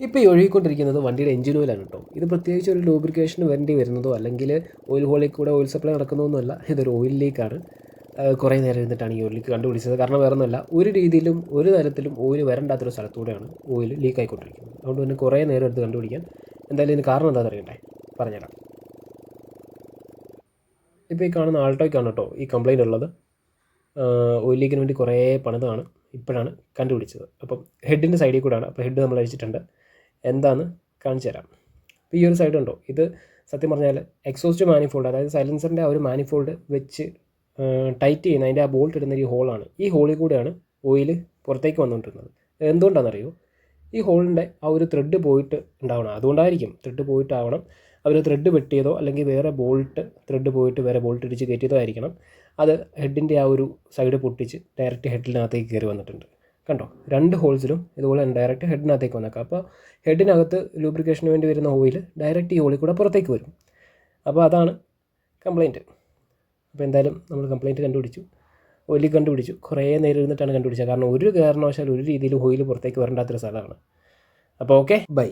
ഇപ്പോൾ ഈ ഒഴുകിക്കൊണ്ടിരിക്കുന്നത് വണ്ടിയുടെ എഞ്ചിൻ ഓയിലാണ് കേട്ടോ. ഇത് പ്രത്യേകിച്ച് ഒരു ലൂബ്രിക്കേഷന് വേണ്ടി വരുന്നതോ അല്ലെങ്കിൽ ഓയിൽ ഹോളിൽ കൂടെ ഓയിൽ സപ്ലൈ നടക്കുന്നതൊന്നുമല്ല. ഇതൊരു ഓയിൽ ലീക്കാണ്. കുറേ നേരം ഇരുന്നിട്ടാണ് ഈ ഓയിൽ ലീക്ക് കണ്ടുപിടിച്ചത്. കാരണം വേറെ ഒന്നുമല്ല, ഒരു രീതിയിലും ഒരു തരത്തിലും ഓയിൽ വരണ്ടാത്തൊരു സ്ഥലത്തൂടെയാണ് ഓയിൽ ലീക്ക് ആയിക്കൊണ്ടിരിക്കുന്നത്. അതുകൊണ്ട് തന്നെ കുറേ നേരം എടുത്ത് കണ്ടുപിടിക്കാൻ. എന്തായാലും ഇതിന് കാരണം എന്താണെന്ന് അറിയണ്ടേ, പറഞ്ഞുതരാം. ഇപ്പോൾ ഈ കാണുന്ന ആൾട്ടോയ്ക്കാണ് കേട്ടോ ഈ കംപ്ലയിൻ്റ് ഉള്ളത്. ഓയിൽ ലീക്കിന് വേണ്ടി കുറേ പണിതാണ്, ഇപ്പോഴാണ് കണ്ടുപിടിച്ചത്. അപ്പം ഹെഡിൻ്റെ സൈഡിൽ കൂടെയാണ്. അപ്പോൾ ഹെഡ് നമ്മൾ അഴിച്ചിട്ടുണ്ട്. എന്താണെന്ന് കാണിച്ചു തരാം. ഇപ്പോൾ ഈ ഒരു സൈഡ് ഉണ്ടോ, ഇത് സത്യം പറഞ്ഞാൽ എക്സോസ്റ്റ് മാനിഫോൾഡ്, അതായത് സൈലൻസറിൻ്റെ ആ ഒരു മാനിഫോൾഡ് വെച്ച് ടൈറ്റ് ചെയ്യുന്ന അതിൻ്റെ ആ ബോൾട്ട് ഇടുന്ന ഈ ഹോളാണ്. ഈ ഹോളിൽ കൂടെയാണ് ഓയിൽ പുറത്തേക്ക് വന്നുകൊണ്ടിരുന്നത്. എന്തുകൊണ്ടാണെന്നറിയോ, ഈ ഹോളിൻ്റെ ആ ഒരു ത്രെഡ് പോയിട്ട് ഉണ്ടാവണം. അതുകൊണ്ടായിരിക്കും, ത്രെഡ് പോയിട്ടാവണം. അവർ ത്രെഡ് വെട്ടിയതോ അല്ലെങ്കിൽ വേറെ ബോൾട്ട് ത്രെഡ് പോയിട്ട് വേറെ ബോൾട്ട് ഇടിച്ച് കയറ്റിയതോ ആയിരിക്കണം. അത് ഹെഡിൻ്റെ ആ ഒരു സൈഡ് പൊട്ടിച്ച് ഡയറക്റ്റ് ഹെഡിനകത്തേക്ക് കയറി വന്നിട്ടുണ്ട്. കണ്ടോ, 2 ഹോൾസിലും ഇതുപോലെ ഡയറക്റ്റ് ഹെഡിനകത്തേക്ക് വന്നേക്കാം. അപ്പോൾ ഹെഡിനകത്ത് ലൂബ്രിക്കേഷന് വേണ്ടി വരുന്ന ഓയിൽ ഡയറക്റ്റ് ഈ ഓയിൽ കൂടെ പുറത്തേക്ക് വരും. അപ്പോൾ അതാണ് കംപ്ലയിൻറ്റ്. അപ്പോൾ എന്തായാലും നമ്മൾ കംപ്ലയിൻറ്റ് കണ്ടുപിടിച്ചു, ഓയിൽ കണ്ടുപിടിച്ചു. കുറേ നേരം ഇരുന്നിട്ടാണ് കണ്ടുപിടിച്ചത്. കാരണം ഒരു കാരണവശാലും ഒരു രീതിയിൽ ഓയിൽ പുറത്തേക്ക് വരണ്ടാത്തൊരു സ്ഥലമാണ്. അപ്പോൾ ഓക്കെ, ബൈ.